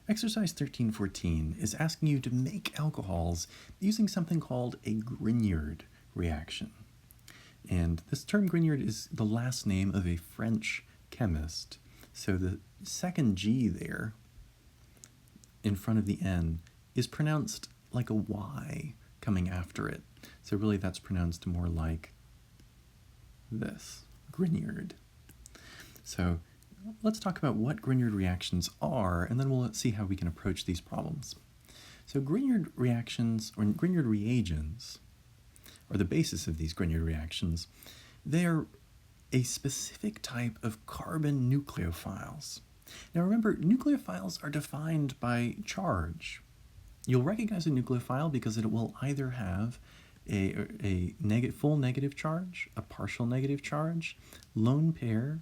Exercise 1314 is asking you to make alcohols using something called a Grignard reaction. And this term Grignard is the last name of a French chemist. So the second G there in front of the N is pronounced like a Y coming after it. So really that's pronounced more like this, Grignard. So let's talk about what Grignard reactions are, and then we'll see how we can approach these problems. So Grignard reactions, or Grignard reagents, or the basis of these Grignard reactions, they're a specific type of carbon nucleophiles. Now remember, nucleophiles are defined by charge. You'll recognize a nucleophile because it will either have a full negative charge, a partial negative charge, a lone pair,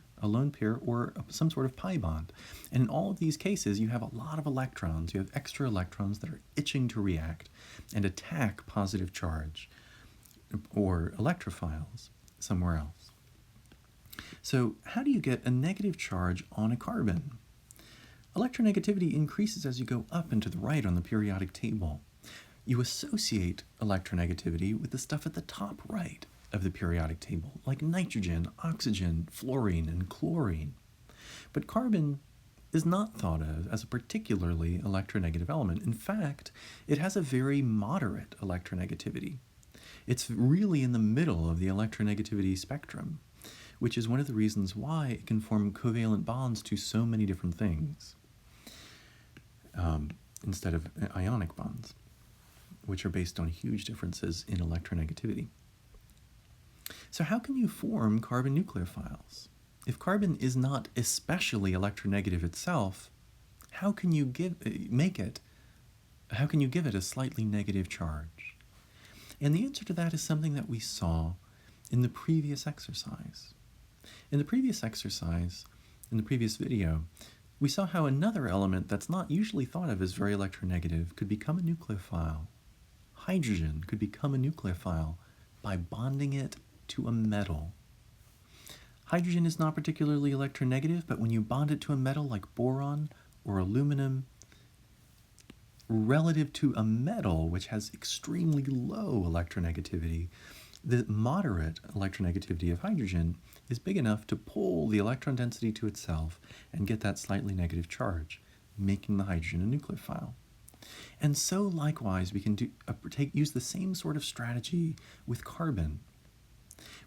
or some sort of pi bond. And in all of these cases, you have a lot of electrons. You have extra electrons that are itching to react and attack positive charge or electrophiles somewhere else. So how do you get a negative charge on a carbon? Electronegativity increases as you go up and to the right on the periodic table. You associate electronegativity with the stuff at the top right of the periodic table, like nitrogen, oxygen, fluorine, and chlorine. But carbon is not thought of as a particularly electronegative element. In fact, it has a very moderate electronegativity. It's really in the middle of the electronegativity spectrum, which is one of the reasons why it can form covalent bonds to so many different things instead of ionic bonds, which are based on huge differences in electronegativity. So how can you form carbon nucleophiles? If carbon is not especially electronegative itself, how can you give it a slightly negative charge? And the answer to that is something that we saw in the previous exercise. In the previous video, we saw how another element that's not usually thought of as very electronegative could become a nucleophile. Hydrogen could become a nucleophile by bonding it to a metal. Hydrogen is not particularly electronegative, but when you bond it to a metal like boron or aluminum, relative to a metal which has extremely low electronegativity, the moderate electronegativity of hydrogen is big enough to pull the electron density to itself and get that slightly negative charge, making the hydrogen a nucleophile. And so likewise, we can use the same sort of strategy with carbon.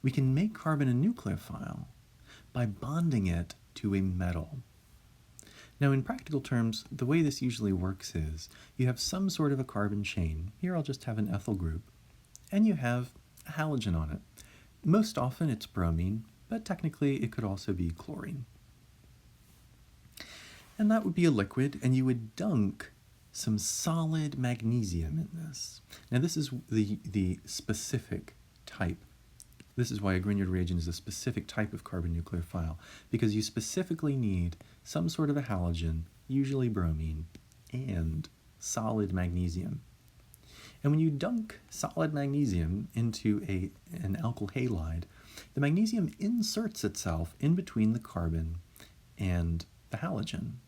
We can make carbon a nucleophile by bonding it to a metal. Now in practical terms, the way this usually works is you have some sort of a carbon chain. Here I'll just have an ethyl group, and you have a halogen on it. Most often it's bromine, but technically it could also be chlorine. And that would be a liquid, and you would dunk some solid magnesium in this. Now this is the specific type. This is why a Grignard reagent is a specific type of carbon nucleophile, because you specifically need some sort of a halogen, usually bromine, and solid magnesium. And when you dunk solid magnesium into an alkyl halide, the magnesium inserts itself in between the carbon and the halogen.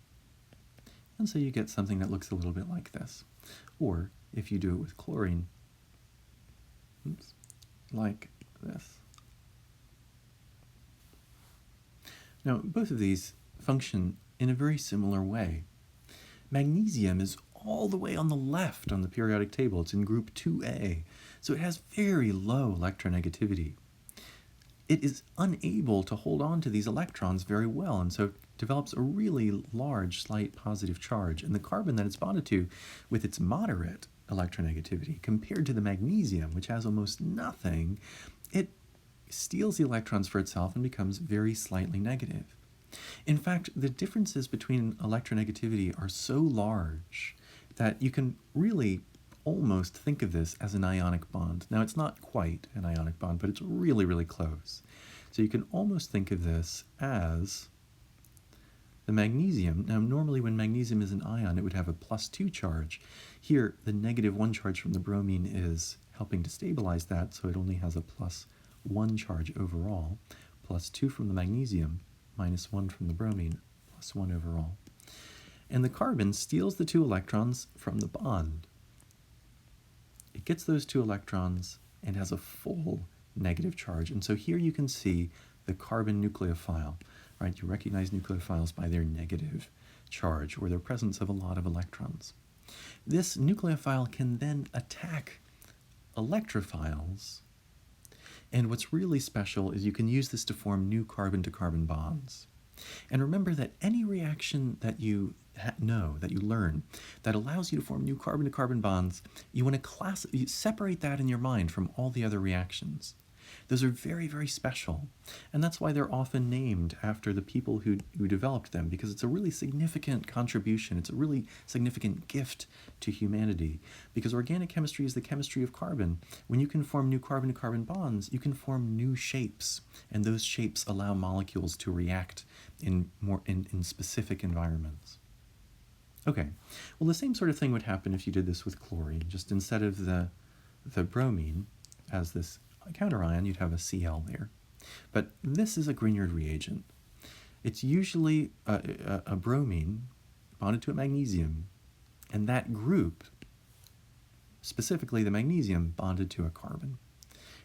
And so you get something that looks a little bit like this. Or, if you do it with chlorine, like this. Now, both of these function in a very similar way. Magnesium is all the way on the left on the periodic table. It's in group 2A, so it has very low electronegativity. It is unable to hold on to these electrons very well, and so it develops a really large slight positive charge. And the carbon that it's bonded to, with its moderate electronegativity, compared to the magnesium, which has almost nothing, it steals the electrons for itself and becomes very slightly negative. In fact, the differences between electronegativity are so large that you can really almost think of this as an ionic bond. Now, it's not quite an ionic bond, but it's really, really close. So you can almost think of this as the magnesium. Now, normally when magnesium is an ion, it would have a +2 charge. Here, the -1 charge from the bromine is helping to stabilize that, so it only has a +1 charge overall, +2 from the magnesium, -1 from the bromine, +1 overall. And the carbon steals the 2 electrons from the bond. It gets those 2 electrons and has a full negative charge. And so here you can see the carbon nucleophile, right? You recognize nucleophiles by their negative charge, or their presence of a lot of electrons. This nucleophile can then attack electrophiles, and what's really special is you can use this to form new carbon-to-carbon bonds. And remember that any reaction that you that you learn, that allows you to form new carbon-to-carbon bonds, you want to separate that in your mind from all the other reactions. Those are very, very special, and that's why they're often named after the people who developed them, because it's a really significant contribution. It's a really significant gift to humanity, because organic chemistry is the chemistry of carbon. When you can form new carbon-to-carbon bonds, you can form new shapes, and those shapes allow molecules to react in specific environments. Okay, well, the same sort of thing would happen if you did this with chlorine. Just instead of the bromine as this counterion, you'd have a Cl there. But this is a Grignard reagent. It's usually a bromine bonded to a magnesium, and that group, specifically the magnesium, bonded to a carbon.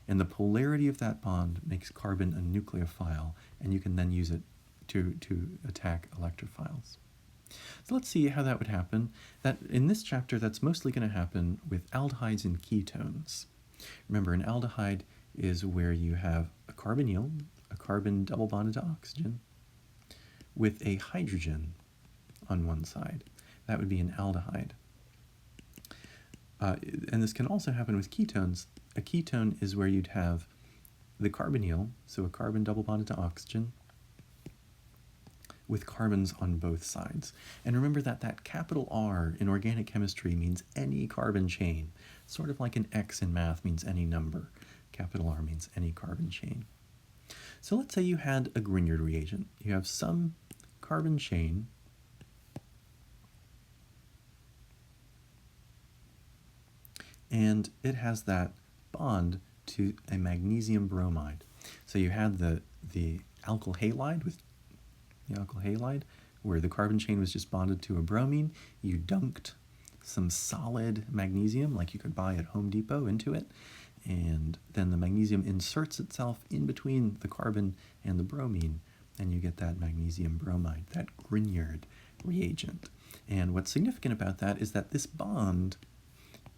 And the polarity of that bond makes carbon a nucleophile, and you can then use it to attack electrophiles. So let's see how that would happen. That in this chapter, that's mostly going to happen with aldehydes and ketones. Remember, an aldehyde is where you have a carbonyl, a carbon double bonded to oxygen, with a hydrogen on one side. That would be an aldehyde. And this can also happen with ketones. A ketone is where you'd have the carbonyl, so a carbon double bonded to oxygen, with carbons on both sides. And remember that capital R in organic chemistry means any carbon chain, sort of like an X in math means any number. Capital R means any carbon chain. So let's say you had a Grignard reagent. You have some carbon chain and it has that bond to a magnesium bromide. So you had the alkyl halide with the alkyl halide, where the carbon chain was just bonded to a bromine. You dunked some solid magnesium, like you could buy at Home Depot, into it, and then the magnesium inserts itself in between the carbon and the bromine, and you get that magnesium bromide, that Grignard reagent. And what's significant about that is that this bond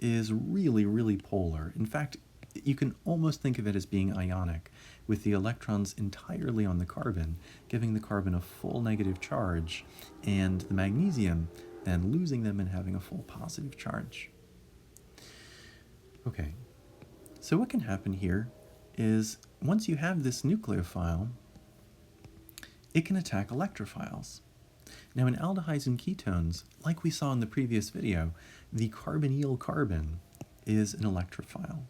is really, really polar. In fact, you can almost think of it as being ionic, with the electrons entirely on the carbon, giving the carbon a full negative charge, and the magnesium then losing them and having a full positive charge. Okay, so what can happen here is once you have this nucleophile, it can attack electrophiles. Now in aldehydes and ketones, like we saw in the previous video, the carbonyl carbon is an electrophile.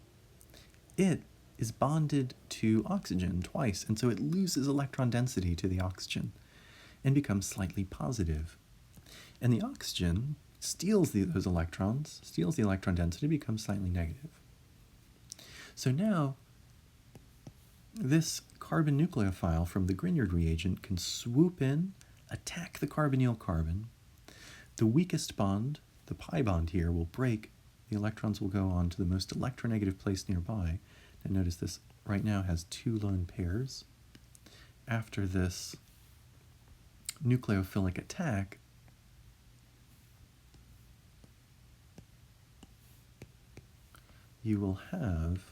It is bonded to oxygen twice, and so it loses electron density to the oxygen and becomes slightly positive. And the oxygen steals those electrons, steals the electron density, becomes slightly negative. So now, this carbon nucleophile from the Grignard reagent can swoop in, attack the carbonyl carbon. The weakest bond, the pi bond here, will break. The electrons will go on to the most electronegative place nearby. And notice this right now has 2 lone pairs. After this nucleophilic attack, you will have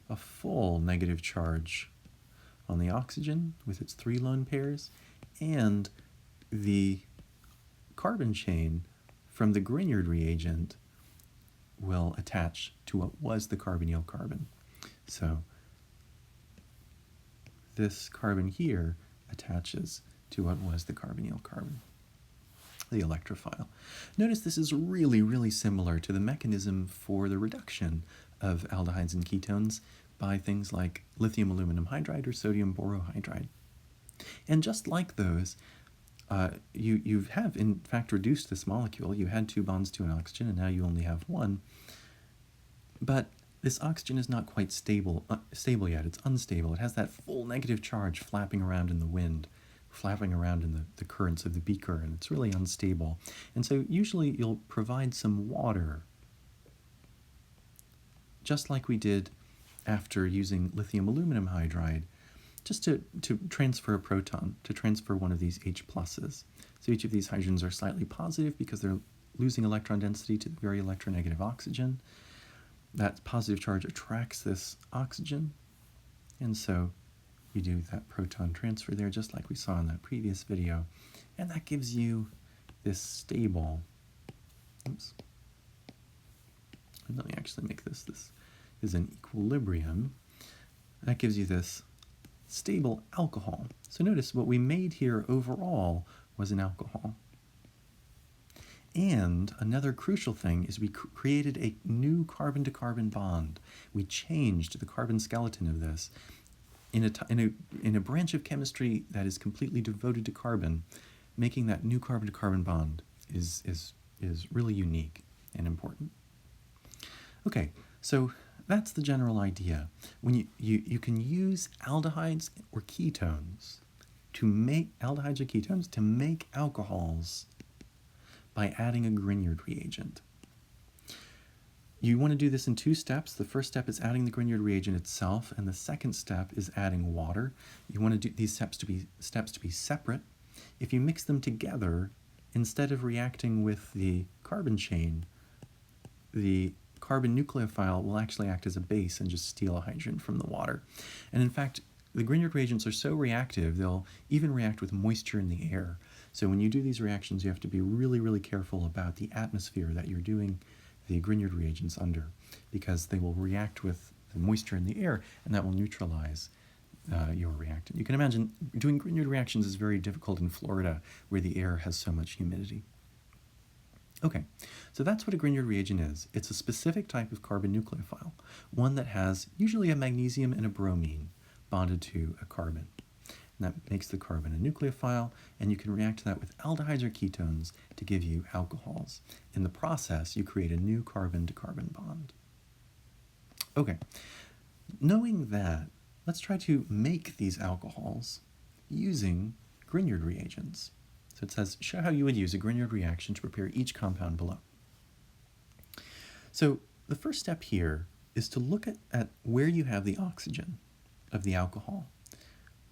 a full negative charge on the oxygen with its 3 lone pairs, and the carbon chain from the Grignard reagent will attach to what was the carbonyl carbon. So this carbon here attaches to what was the carbonyl carbon, the electrophile. Notice this is really, really similar to the mechanism for the reduction of aldehydes and ketones by things like lithium aluminum hydride or sodium borohydride. And just like those, you have in fact reduced this molecule. You had 2 bonds to an oxygen, and now you only have 1. But this oxygen is not quite stable yet. It's unstable. It has that full negative charge flapping around in the wind, flapping around in the currents of the beaker, and it's really unstable. And so usually you'll provide some water, just like we did after using lithium aluminum hydride, just to transfer a proton, to transfer one of these H pluses. So each of these hydrogens are slightly positive because they're losing electron density to the very electronegative oxygen. That positive charge attracts this oxygen, and so you do that proton transfer there just like we saw in that previous video, and that gives you this stable, oops, let me actually make this is an equilibrium. That gives you this stable alcohol. So notice what we made here overall was an alcohol. And another crucial thing is we created a new carbon-to-carbon bond. We changed the carbon skeleton of this. In a branch of chemistry that is completely devoted to carbon, making that new carbon-to-carbon bond is really unique and important. Okay, so that's the general idea. When you can use aldehydes or ketones to make alcohols by adding a Grignard reagent. You want to do this in two steps. The first step is adding the Grignard reagent itself, and the second step is adding water. You want to do these steps to be separate. If you mix them together, instead of reacting with the carbon chain, the carbon nucleophile will actually act as a base and just steal a hydrogen from the water. And in fact, the Grignard reagents are so reactive, they'll even react with moisture in the air. So when you do these reactions, you have to be really, really careful about the atmosphere that you're doing the Grignard reagents under, because they will react with the moisture in the air, and that will neutralize your reactant. You can imagine doing Grignard reactions is very difficult in Florida, where the air has so much humidity. Okay, so that's what a Grignard reagent is. It's a specific type of carbon nucleophile, one that has usually a magnesium and a bromine bonded to a carbon. And that makes the carbon a nucleophile, and you can react that with aldehydes or ketones to give you alcohols. In the process, you create a new carbon-to-carbon bond. Okay, knowing that, let's try to make these alcohols using Grignard reagents. So it says, show how you would use a Grignard reaction to prepare each compound below. So the first step here is to look at where you have the oxygen of the alcohol.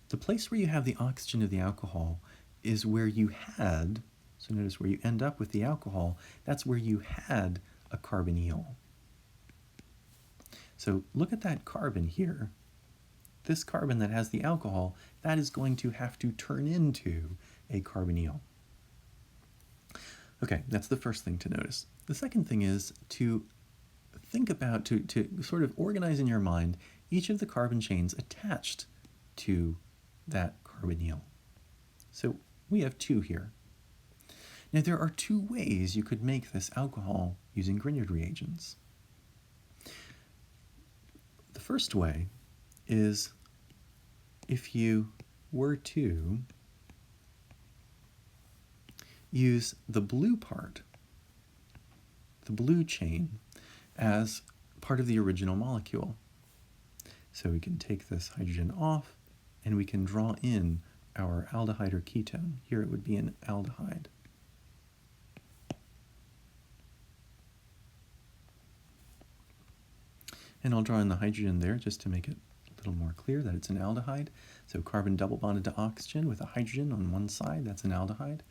The place where you have the oxygen of the alcohol is where you had, so notice where you end up with the alcohol, that's where you had a carbonyl. So look at that carbon here. This carbon that has the alcohol, that is going to have to turn into a carbonyl. Okay, that's the first thing to notice. The second thing is to think about, to sort of organize in your mind each of the carbon chains attached to that carbonyl. So we have two here. Now there are two ways you could make this alcohol using Grignard reagents. The first way is if you were to use the blue part, the blue chain, as part of the original molecule. So we can take this hydrogen off, and we can draw in our aldehyde or ketone. Here it would be an aldehyde. And I'll draw in the hydrogen there just to make it a little more clear that it's an aldehyde. So carbon double bonded to oxygen with a hydrogen on one side, that's an aldehyde.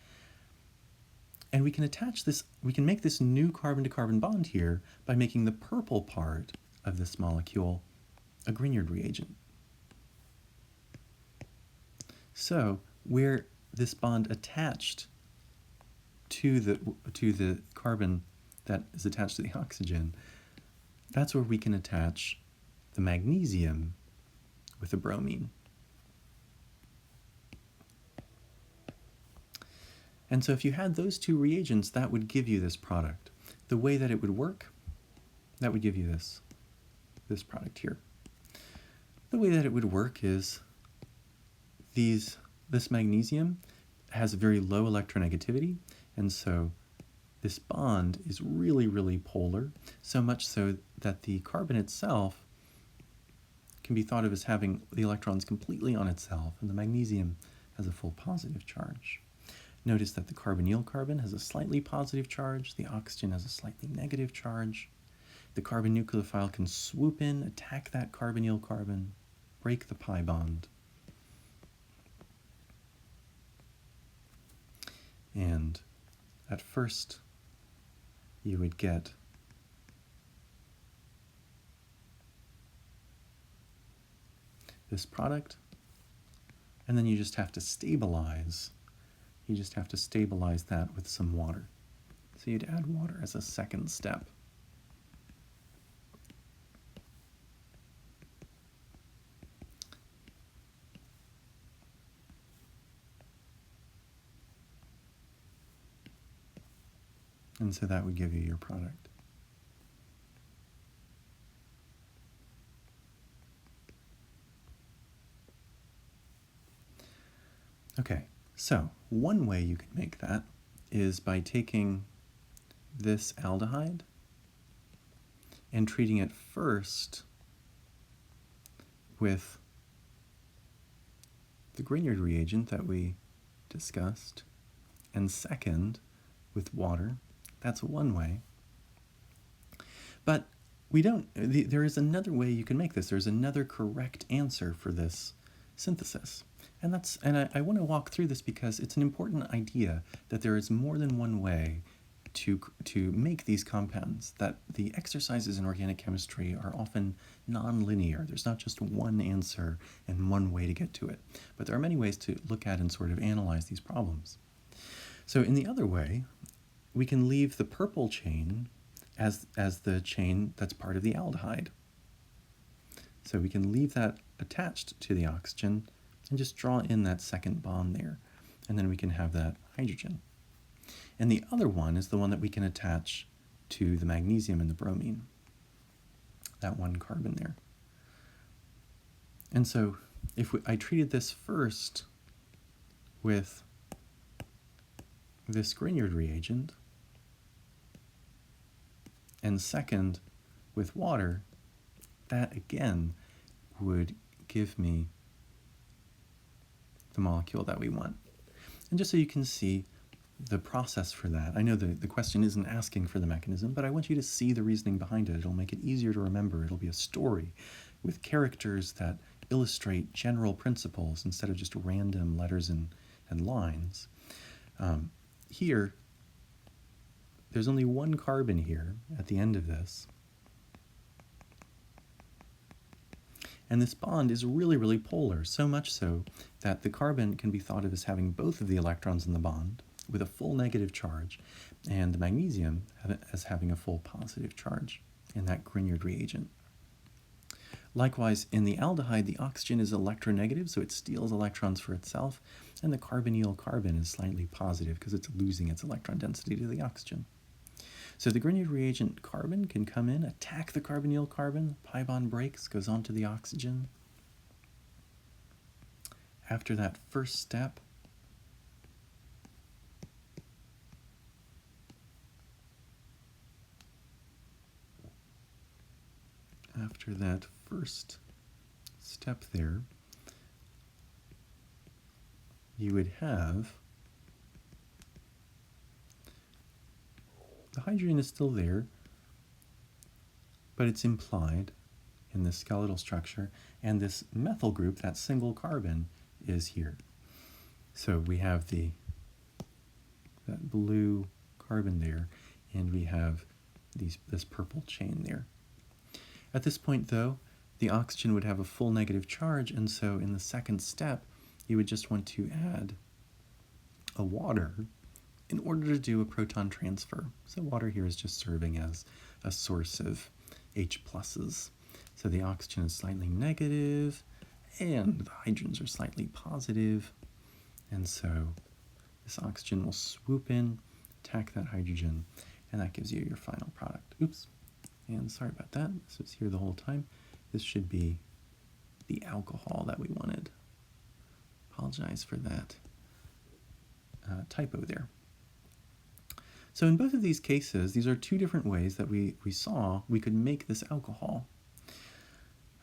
And we can attach this, we can make this new carbon-to-carbon bond here by making the purple part of this molecule a Grignard reagent. So where this bond attached to the carbon that is attached to the oxygen, that's where we can attach the magnesium with the bromine. And so if you had those two reagents, that would give you this product. The way that it would work, that would give you this product here. The way that it would work is this magnesium has a very low electronegativity, and so this bond is really, really polar, so much so that the carbon itself can be thought of as having the electrons completely on itself, and the magnesium has a full positive charge. Notice that the carbonyl carbon has a slightly positive charge, the oxygen has a slightly negative charge. The carbon nucleophile can swoop in, attack that carbonyl carbon, break the pi bond. And at first, you would get this product, and then you just have to stabilize. You just have to stabilize that with some water. So you'd add water as a second step. And so that would give you your product. Okay, so one way you can make that is by taking this aldehyde and treating it first with the Grignard reagent that we discussed, and second with water. That's one way. But there is another way you can make this. There's another correct answer for this synthesis. And I want to walk through this because it's an important idea that there is more than one way to make these compounds, that the exercises in organic chemistry are often non-linear. There's not just one answer and one way to get to it, but there are many ways to look at and sort of analyze these problems. So in the other way, we can leave the purple chain as the chain that's part of the aldehyde. So we can leave that attached to the oxygen and just draw in that second bond there, and then we can have that hydrogen. And the other one is the one that we can attach to the magnesium and the bromine, that one carbon there. And so if I treated this first with this Grignard reagent, and second with water, that again would give me the molecule that we want. And just so you can see the process for that, I know the question isn't asking for the mechanism, but I want you to see the reasoning behind it. It'll make it easier to remember. It'll be a story with characters that illustrate general principles instead of just random letters and lines. Here, there's only one carbon here at the end of this. And this bond is really, really polar, so much so that the carbon can be thought of as having both of the electrons in the bond with a full negative charge, and the magnesium as having a full positive charge in that Grignard reagent. Likewise, in the aldehyde, the oxygen is electronegative, so it steals electrons for itself, and the carbonyl carbon is slightly positive because it's losing its electron density to the oxygen. So the Grignard reagent carbon can come in, attack the carbonyl carbon, pi bond breaks, goes on to the oxygen. After that first step, there, you would have the hydrogen is still there, but it's implied in the skeletal structure, and this methyl group, that single carbon, is here. So we have that blue carbon there, and we have this purple chain there. At this point, though, the oxygen would have a full negative charge, and so in the second step, you would just want to add a water in order to do a proton transfer. So water here is just serving as a source of H pluses. So the oxygen is slightly negative, and the hydrogens are slightly positive, and so this oxygen will swoop in, attack that hydrogen, and that gives you your final product. Oops, and sorry about that. This was here the whole time. This should be the alcohol that we wanted. Apologize for that typo there. So in both of these cases, these are two different ways that we saw we could make this alcohol.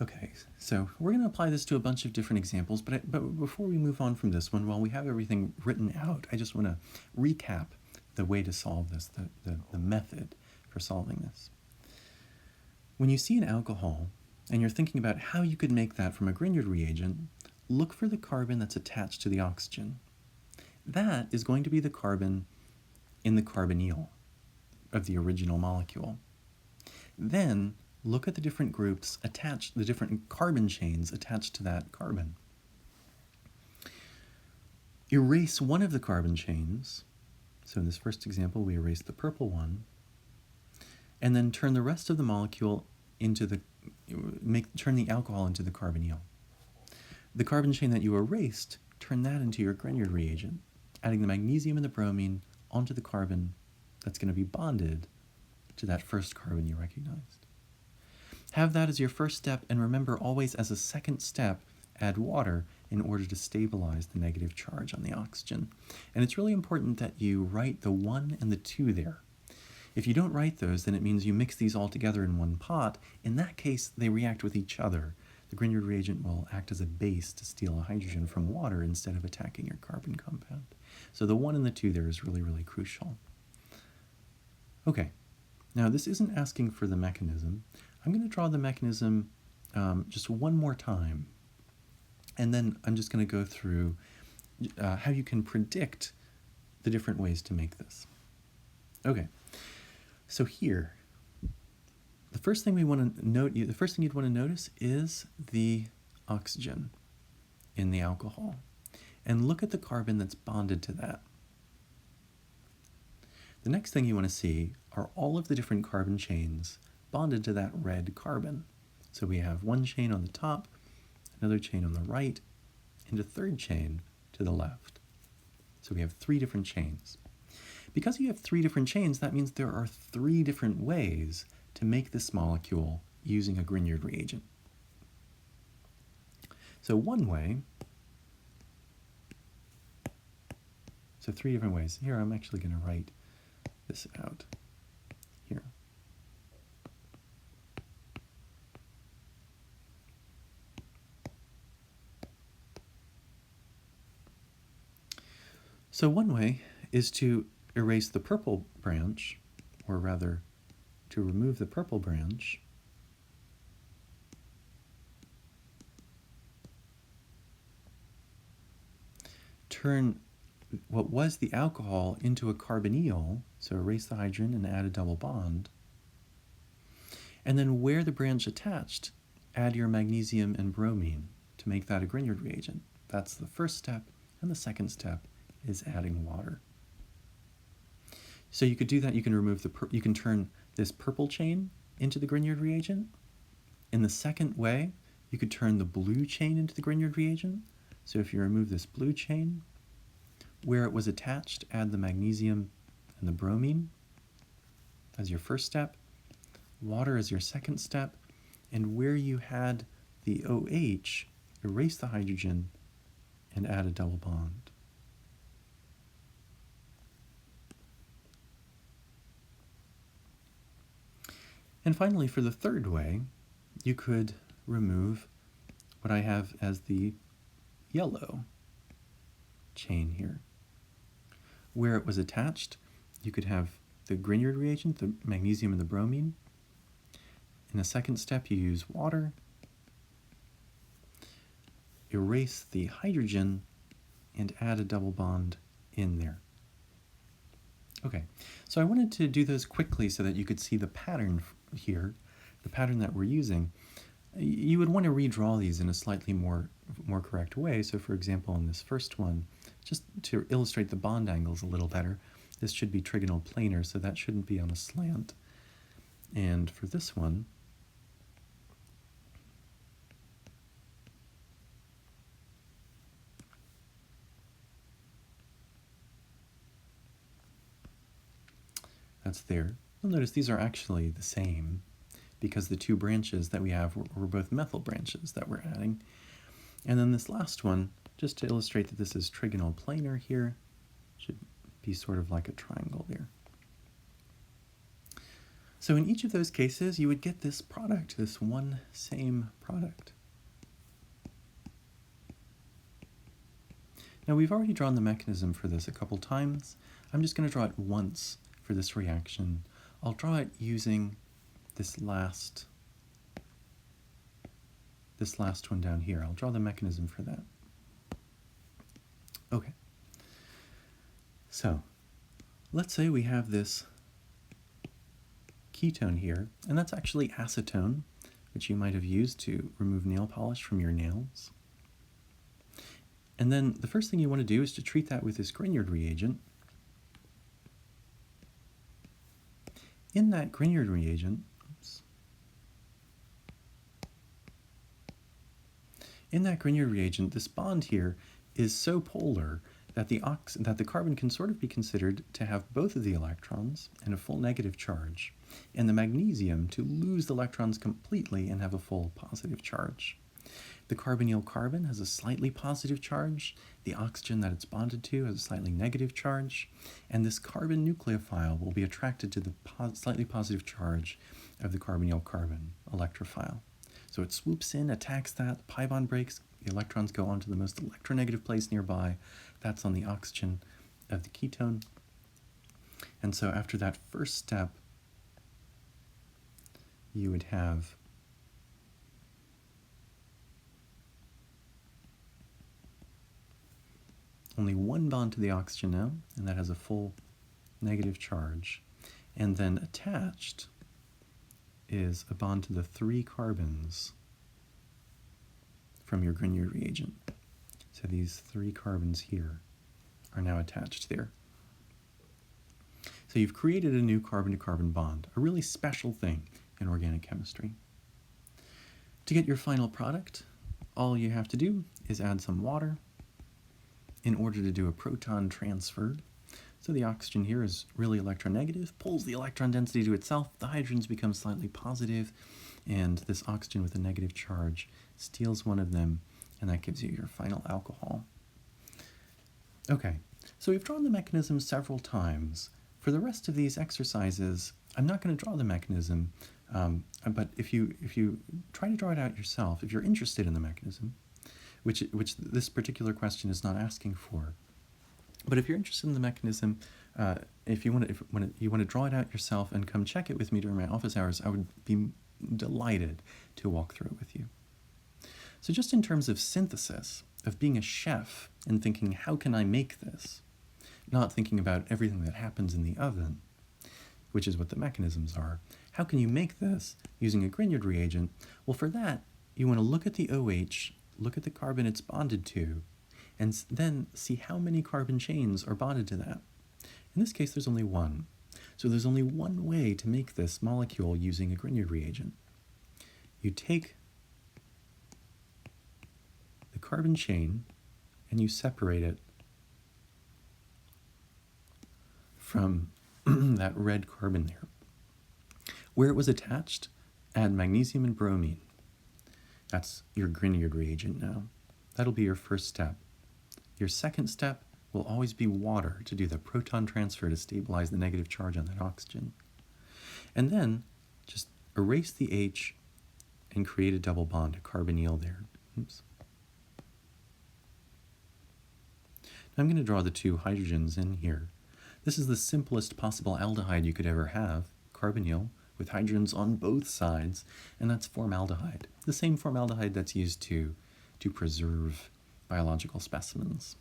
Okay, so we're going to apply this to a bunch of different examples, but before we move on from this one, while we have everything written out, I just want to recap the way to solve this, the method for solving this. When you see an alcohol, and you're thinking about how you could make that from a Grignard reagent, look for the carbon that's attached to the oxygen. That is going to be the carbon in the carbonyl of the original molecule. Then look at the different groups attached, the different carbon chains attached to that carbon. Erase one of the carbon chains. So in this first example, we erase the purple one, and then turn the rest of the molecule into turn the alcohol into the carbonyl. The carbon chain that you erased, turn that into your Grignard reagent, adding the magnesium and the bromine onto the carbon that's going to be bonded to that first carbon you recognized. Have that as your first step, and remember always as a second step, add water in order to stabilize the negative charge on the oxygen. And it's really important that you write the 1 and the 2 there. If you don't write those, then it means you mix these all together in one pot. In that case, they react with each other. The Grignard reagent will act as a base to steal a hydrogen from water instead of attacking your carbon compound. So the 1 and the 2 there is really, really crucial. Okay, now this isn't asking for the mechanism. I'm going to draw the mechanism just one more time, and then I'm just going to go through how you can predict the different ways to make this. Okay, so here, the first thing you'd want to notice is the oxygen in the alcohol, and look at the carbon that's bonded to that. The next thing you want to see are all of the different carbon chains bonded to that red carbon. So we have one chain on the top, another chain on the right, and a third chain to the left. So we have 3 different chains. Because you have 3 different chains, that means there are 3 different ways to make this molecule using a Grignard reagent. So one way, so 3 different ways. Here I'm actually going to write this out here. So one way is to erase the purple branch, or rather to remove the purple branch, turn what was the alcohol into a carbonyl, so erase the hydrogen and add a double bond, and then where the branch attached, add your magnesium and bromine to make that a Grignard reagent. That's the first step, and the second step is adding water. So you could do that. You can remove you can turn this purple chain into the Grignard reagent. In the second way, you could turn the blue chain into the Grignard reagent. So if you remove this blue chain, where it was attached, add the magnesium and the bromine as your first step, water as your second step, and where you had the OH, erase the hydrogen and add a double bond. And finally, for the third way, you could remove what I have as the yellow chain here. Where it was attached, you could have the Grignard reagent, the magnesium and the bromine. In the second step, you use water, erase the hydrogen, and add a double bond in there. Okay, so I wanted to do those quickly so that you could see the pattern here, the pattern that we're using. You would want to redraw these in a slightly more correct way. So for example, in this first one, just to illustrate the bond angles a little better, this should be trigonal planar, so that shouldn't be on a slant. And for this one, that's there. You'll notice these are actually the same because the 2 branches that we have were both methyl branches that we're adding. And then this last one, just to illustrate that this is trigonal planar here, should be sort of like a triangle there. So in each of those cases, you would get this product, this one same product. Now we've already drawn the mechanism for this a couple times. I'm just going to draw it once for this reaction. I'll draw it using this last one down here. I'll draw the mechanism for that. Okay. So let's say we have this ketone here, and that's actually acetone, which you might have used to remove nail polish from your nails. And then the first thing you want to do is to treat that with this Grignard reagent. In that Grignard reagent, this bond here is so polar that the carbon can sort of be considered to have both of the electrons and a full negative charge, and the magnesium to lose the electrons completely and have a full positive charge. The carbonyl carbon has a slightly positive charge, the oxygen that it's bonded to has a slightly negative charge, and this carbon nucleophile will be attracted to the slightly positive charge of the carbonyl carbon electrophile. So it swoops in, attacks that, the pi bond breaks, the electrons go on to the most electronegative place nearby. That's on the oxygen of the ketone. And so after that first step, you would have only one bond to the oxygen now, and that has a full negative charge. And then attached is a bond to the 3 carbons from your Grignard reagent. So these 3 carbons here are now attached there. So you've created a new carbon-to-carbon bond, a really special thing in organic chemistry. To get your final product, all you have to do is add some water in order to do a proton transfer. So the oxygen here is really electronegative, pulls the electron density to itself, the hydrogens become slightly positive, and this oxygen with a negative charge steals one of them, and that gives you your final alcohol. Okay, so we've drawn the mechanism several times. For the rest of these exercises, I'm not going to draw the mechanism, but if you try to draw it out yourself, if you're interested in the mechanism, which this particular question is not asking for, but if you're interested in the mechanism, if you want to draw it out yourself and come check it with me during my office hours, I would be delighted to walk through it with you. So just in terms of synthesis, of being a chef and thinking, how can I make this? Not thinking about everything that happens in the oven, which is what the mechanisms are. How can you make this using a Grignard reagent? Well, for that, you want to look at the OH, look at the carbon it's bonded to, and then see how many carbon chains are bonded to that. In this case, there's only one. So there's only one way to make this molecule using a Grignard reagent. You take the carbon chain and you separate it from that red carbon there. Where it was attached, add magnesium and bromine. That's your Grignard reagent now. That'll be your first step. Your second step will always be water to do the proton transfer to stabilize the negative charge on that oxygen. And then just erase the H and create a double bond, a carbonyl there. Oops. Now I'm going to draw the 2 hydrogens in here. This is the simplest possible aldehyde you could ever have, carbonyl, with hydrogens on both sides, and that's formaldehyde, the same formaldehyde that's used to preserve biological specimens.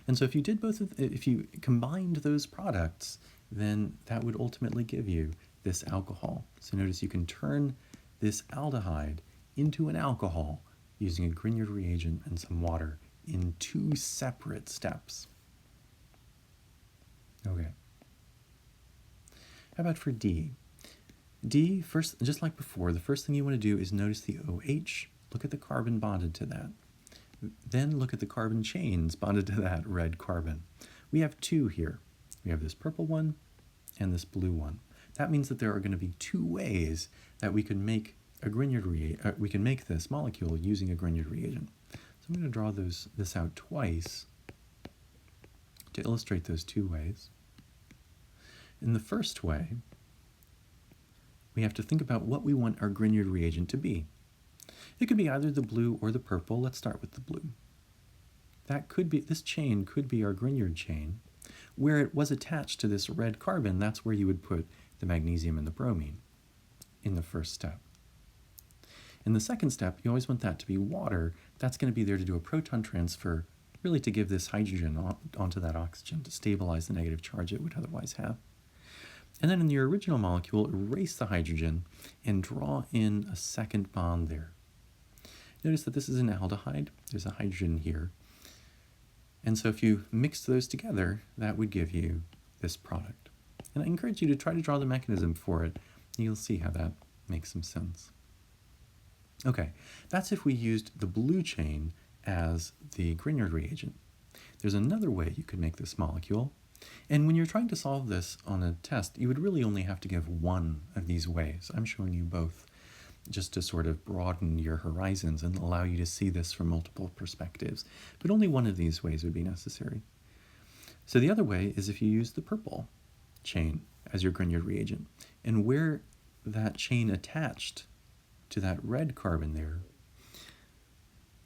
And so if you did if you combined those products, then that would ultimately give you this alcohol. So notice you can turn this aldehyde into an alcohol using a Grignard reagent and some water in 2 separate steps. Okay. How about for D? D, first, just like before, the first thing you want to do is notice the OH, look at the carbon bonded to that. Then look at the carbon chains bonded to that red carbon. We have 2 here. We have this purple one and this blue one. That means that there are going to be 2 ways that we can make a Grignard we can make this molecule using a Grignard reagent. So I'm going to draw this out twice to illustrate those 2 ways. In the first way, we have to think about what we want our Grignard reagent to be. It could be either the blue or the purple. Let's start with the blue. This chain could be our Grignard chain. Where it was attached to this red carbon, that's where you would put the magnesium and the bromine in the first step. In the second step, you always want that to be water. That's going to be there to do a proton transfer, really to give this hydrogen onto that oxygen to stabilize the negative charge it would otherwise have. And then in the original molecule, erase the hydrogen and draw in a second bond there. Notice that this is an aldehyde. There's a hydrogen here. And so if you mix those together, that would give you this product. And I encourage you to try to draw the mechanism for it. And you'll see how that makes some sense. Okay, that's if we used the blue chain as the Grignard reagent. There's another way you could make this molecule. And when you're trying to solve this on a test, you would really only have to give one of these ways. I'm showing you both just to sort of broaden your horizons and allow you to see this from multiple perspectives. But only one of these ways would be necessary. So the other way is if you use the purple chain as your Grignard reagent. And where that chain attached to that red carbon there,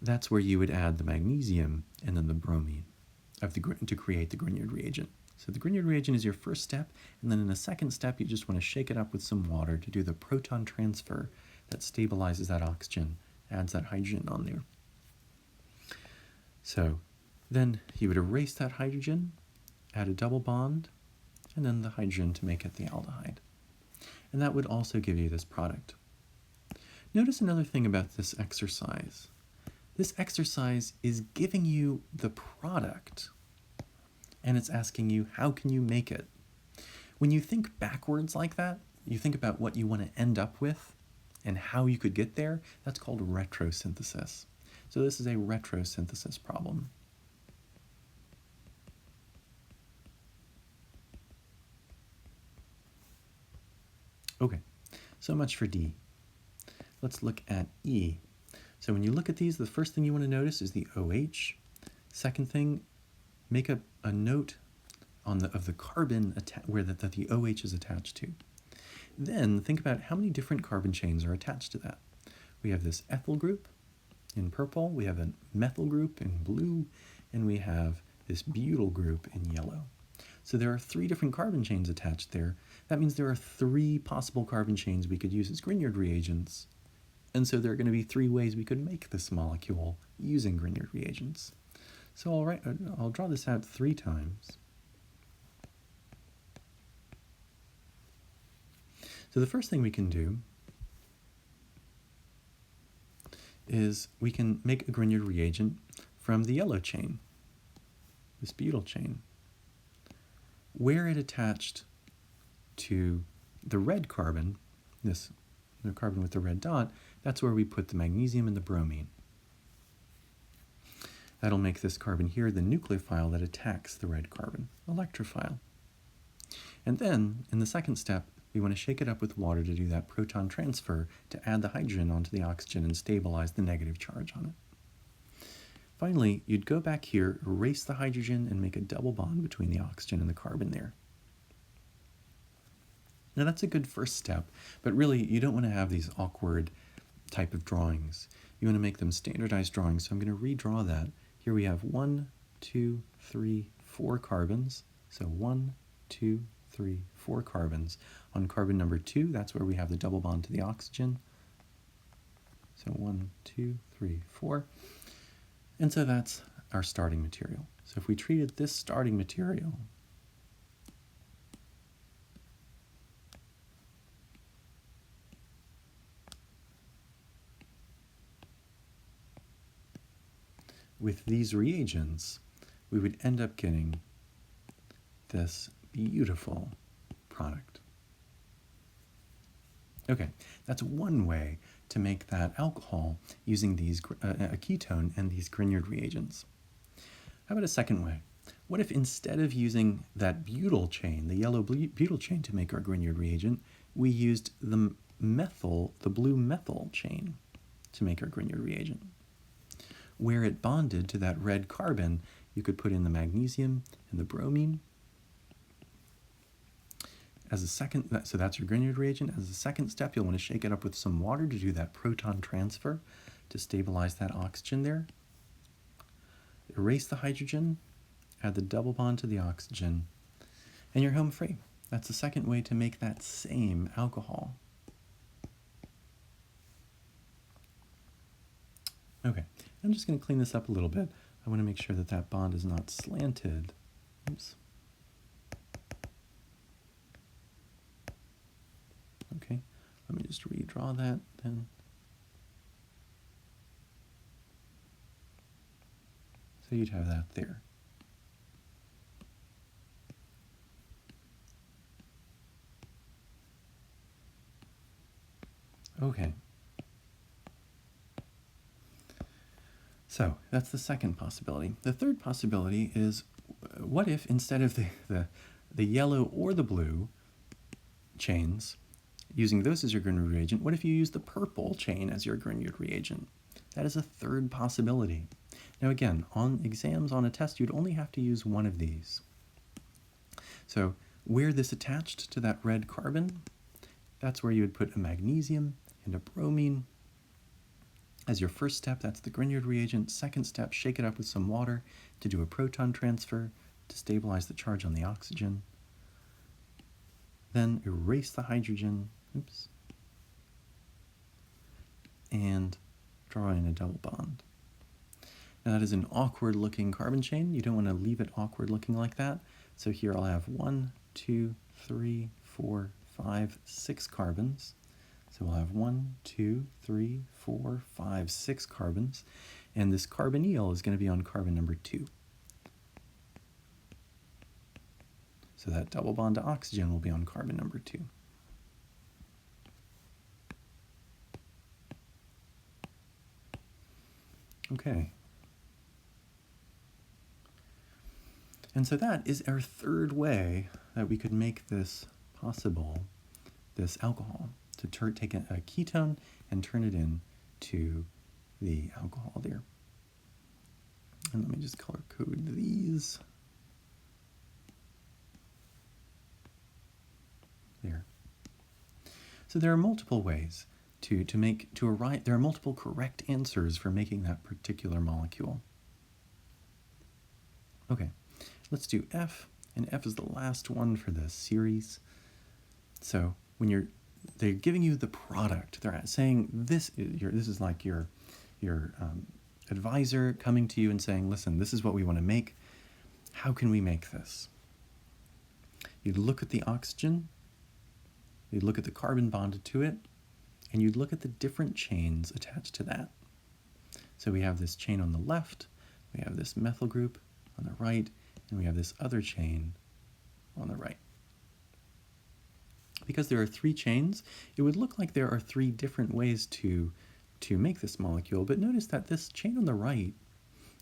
that's where you would add the magnesium and then the bromine to create the Grignard reagent. So the Grignard reagent is your first step, and then in the second step, you just want to shake it up with some water to do the proton transfer that stabilizes that oxygen, adds that hydrogen on there. So then you would erase that hydrogen, add a double bond, and then the hydrogen to make it the aldehyde. And that would also give you this product. Notice another thing about this exercise. This exercise is giving you the product, and it's asking you, how can you make it? When you think backwards like that, you think about what you want to end up with and how you could get there, that's called retrosynthesis. So this is a retrosynthesis problem. Okay, so much for D. Let's look at E. So when you look at these, the first thing you want to notice is the OH. Second thing, make a note of the carbon where the OH is attached to. Then think about how many different carbon chains are attached to that. We have this ethyl group in purple, we have a methyl group in blue, and we have this butyl group in yellow. So there are 3 different carbon chains attached there. That means there are 3 possible carbon chains we could use as Grignard reagents. And so there are going to be 3 ways we could make this molecule using Grignard reagents. So I'll draw this out 3 times. So the first thing we can do is we can make a Grignard reagent from the yellow chain, this butyl chain. Where it attached to the red carbon, the carbon with the red dot, that's where we put the magnesium and the bromine. That'll make this carbon here the nucleophile that attacks the red carbon, electrophile. And then, in the second step, we want to shake it up with water to do that proton transfer to add the hydrogen onto the oxygen and stabilize the negative charge on it. Finally, you'd go back here, erase the hydrogen, and make a double bond between the oxygen and the carbon there. Now that's a good first step, but really you don't want to have these awkward type of drawings. You want to make them standardized drawings, so I'm going to redraw that. Here we have 1, 2, 3, 4 carbons. So 1, 2, 3, 4 carbons. On carbon number 2, that's where we have the double bond to the oxygen. So 1, 2, 3, 4. And so that's our starting material. So if we treated this starting material with these reagents, we would end up getting this beautiful product. Okay, that's one way to make that alcohol using these a ketone and these Grignard reagents. How about a second way? What if instead of using that butyl chain, the yellow butyl chain to make our Grignard reagent, we used the blue methyl chain to make our Grignard reagent? Where it bonded to that red carbon, you could put in the magnesium and the bromine. as a second, so that's your Grignard reagent. As a second step, you'll want to shake it up with some water to do that proton transfer to stabilize that oxygen there. Erase the hydrogen, add the double bond to the oxygen, and you're home free. That's the second way to make that same alcohol. Okay, I'm just going to clean this up a little bit. I want to make sure that that bond is not slanted. Oops. Okay, let me just redraw that then. So you'd have that there. Okay. So that's the second possibility. The third possibility is, what if instead of the yellow or the blue chains, using those as your Grignard reagent, what if you use the purple chain as your Grignard reagent? That is a third possibility. Now again, on exams, on a test, you'd only have to use one of these. So where this attached to that red carbon, that's where you would put a magnesium and a bromine. As your first step, that's the Grignard reagent. Second step, shake it up with some water to do a proton transfer to stabilize the charge on the oxygen. Then erase the hydrogen, oops, and draw in a double bond. Now that is an awkward looking carbon chain. You don't want to leave it awkward looking like that. So here I'll have 1, 2, 3, 4, 5, 6 carbons. So we'll have 1, 2, 3, 4, 5, 6 carbons, and this carbonyl is going to be on carbon number 2. So that double bond to oxygen will be on carbon number 2. Okay. And so that is our third way that we could make this possible, this alcohol, to take a ketone and turn it into the alcohol there. And let me just color code these. There. So there are multiple ways to arrive. There are multiple correct answers for making that particular molecule. Okay, let's do F, and F is the last one for this series. So when they're giving you the product. They're saying this is like your advisor coming to you and saying, listen, this is what we want to make. How can we make this? You'd look at the oxygen, you'd look at the carbon bonded to it, and you'd look at the different chains attached to that. So we have this chain on the left, we have this methyl group on the right, and we have this other chain on the right. Because there are 3 chains, it would look like there are 3 different ways to make this molecule, but notice that this chain on the right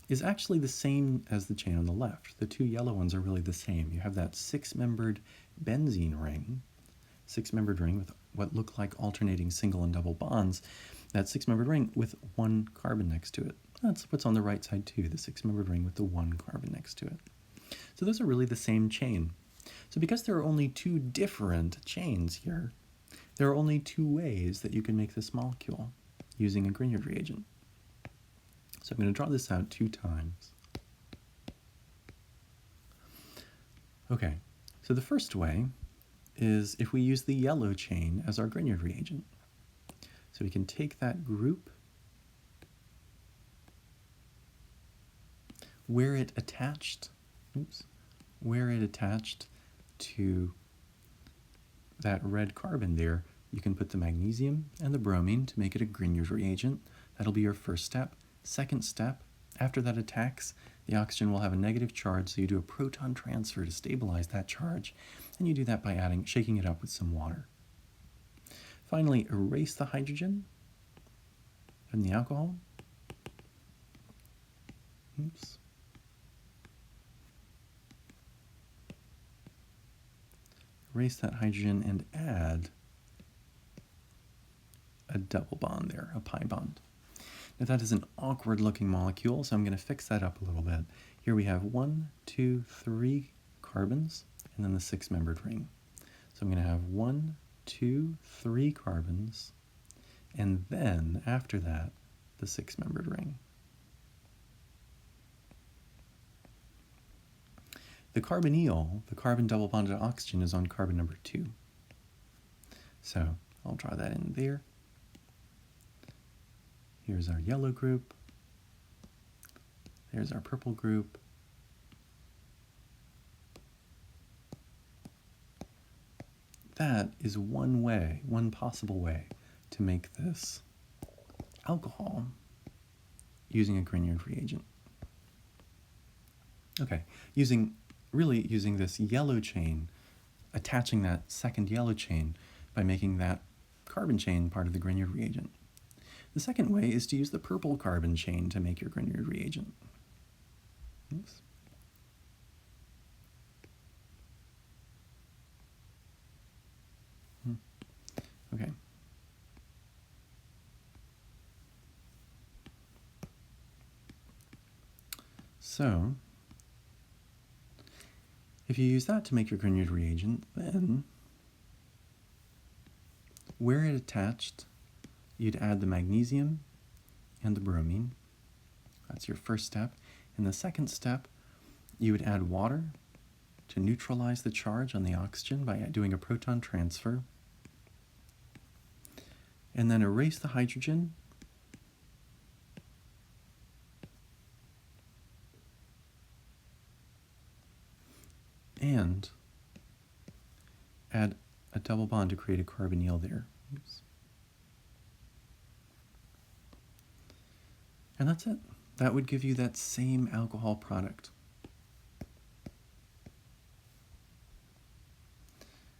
is actually the same as the chain on the left. The 2 yellow ones are really the same. You have that 6-membered benzene ring, 6-membered ring with what look like alternating single and double bonds, that 6-membered ring with 1 carbon next to it. That's what's on the right side too, the 6-membered ring with the 1 carbon next to it. So those are really the same chain. So because there are only 2 different chains here, there are only 2 ways that you can make this molecule using a Grignard reagent. So I'm going to draw this out 2 times. Okay, so the first way is if we use the yellow chain as our Grignard reagent. So we can take that group where it attached to that red carbon there, you can put the magnesium and the bromine to make it a Grignard reagent. That'll be your first step. Second step, after that attacks, the oxygen will have a negative charge, so you do a proton transfer to stabilize that charge, and you do that by shaking it up with some water. Finally, erase the hydrogen from the alcohol. Oops. Erase that hydrogen and add a double bond there, a pi bond. Now that is an awkward looking molecule, so I'm going to fix that up a little bit. Here we have 1, 2, 3 carbons, and then the 6-membered ring. So So I'm going to have 1, 2, 3 carbons, and then after that, the 6-membered ring. The carbonyl, the carbon double bonded oxygen, is on carbon number 2. So I'll draw that in there. Here's our yellow group. There's our purple group. That is one possible way to make this alcohol using a Grignard reagent. Okay, using this yellow chain, attaching that second yellow chain by making that carbon chain part of the Grignard reagent. The second way is to use the purple carbon chain to make your Grignard reagent. Oops. Okay. So, if you use that to make your Grignard reagent, then where it attached, you'd add the magnesium and the bromine. That's your first step. In the second step, you would add water to neutralize the charge on the oxygen by doing a proton transfer. And then erase the hydrogen. And add a double bond to create a carbonyl there. Oops. And that's it. That would give you that same alcohol product.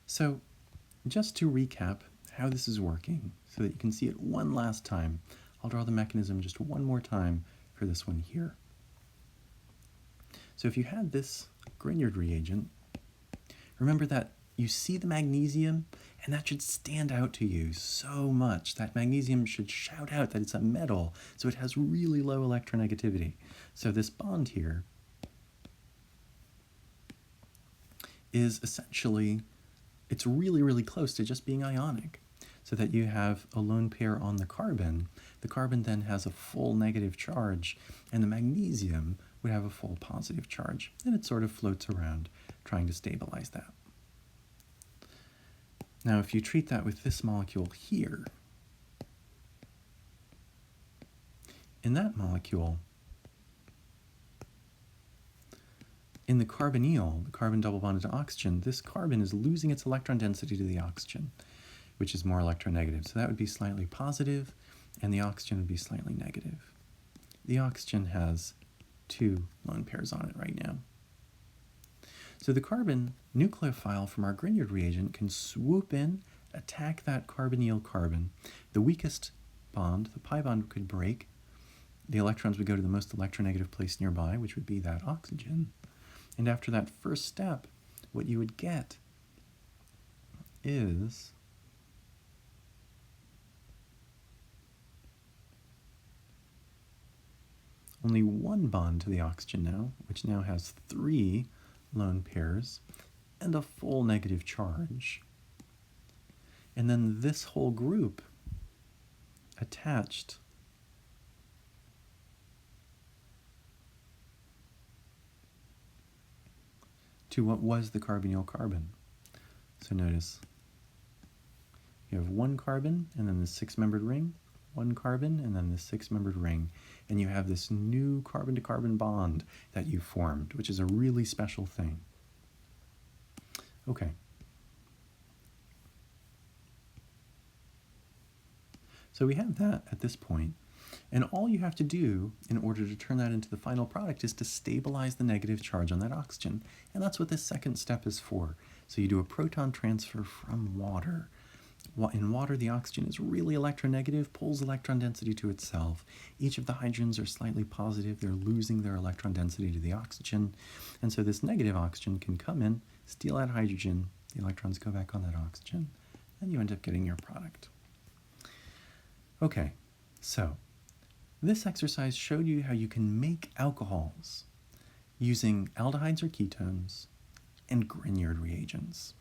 So, just to recap how this is working, so that you can see it one last time, I'll draw the mechanism just one more time for this one here. So if you had this Grignard reagent, remember that you see the magnesium, and that should stand out to you so much. That magnesium should shout out that it's a metal, so it has really low electronegativity. So this bond here is essentially, it's really close to just being ionic, so that you have a lone pair on the carbon. The carbon then has a full negative charge, and the magnesium would have a full positive charge, and it sort of floats around trying to stabilize that. Now, if you treat that with this molecule here, in that molecule, in the carbonyl, the carbon double bonded to oxygen, this carbon is losing its electron density to the oxygen, which is more electronegative. So that would be slightly positive, and the oxygen would be slightly negative. The oxygen has 2 lone pairs on it right now. So the carbon nucleophile from our Grignard reagent can swoop in, attack that carbonyl carbon. The weakest bond, the pi bond, could break. The electrons would go to the most electronegative place nearby, which would be that oxygen. And after that first step, what you would get is only 1 bond to the oxygen now, which now has 3 lone pairs and a full negative charge. And then this whole group attached to what was the carbonyl carbon. So notice, you have 1 carbon and then the 6-membered ring, 1 carbon and then the 6-membered ring, and you have this new carbon-to-carbon bond that you formed, which is a really special thing. Okay. So we have that at this point, and all you have to do in order to turn that into the final product is to stabilize the negative charge on that oxygen, and that's what this second step is for. So you do a proton transfer from water. In water, the oxygen is really electronegative, pulls electron density to itself. Each of the hydrogens are slightly positive. They're losing their electron density to the oxygen. And so this negative oxygen can come in, steal that hydrogen, the electrons go back on that oxygen, and you end up getting your product. Okay, so this exercise showed you how you can make alcohols using aldehydes or ketones and Grignard reagents.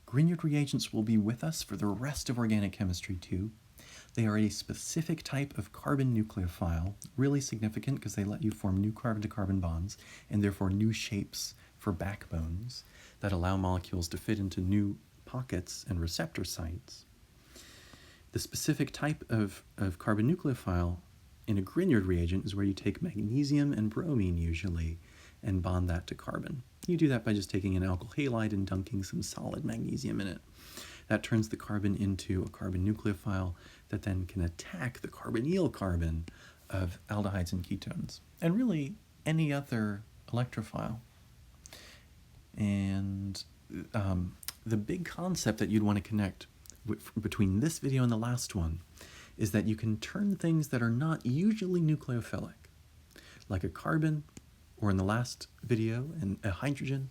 Grignard reagents will be with us for the rest of organic chemistry too. They are a specific type of carbon nucleophile, really significant because they let you form new carbon-to-carbon bonds and therefore new shapes for backbones that allow molecules to fit into new pockets and receptor sites. The specific type of carbon nucleophile in a Grignard reagent is where you take magnesium and bromine usually and bond that to carbon. You do that by just taking an alkyl halide and dunking some solid magnesium in it. That turns the carbon into a carbon nucleophile that then can attack the carbonyl carbon of aldehydes and ketones, and really any other electrophile. And the big concept that you'd want to connect between this video and the last one is that you can turn things that are not usually nucleophilic, like a carbon, or in the last video, a hydrogen,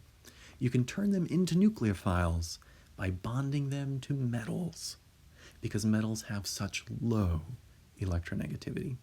you can turn them into nucleophiles by bonding them to metals, because metals have such low electronegativity.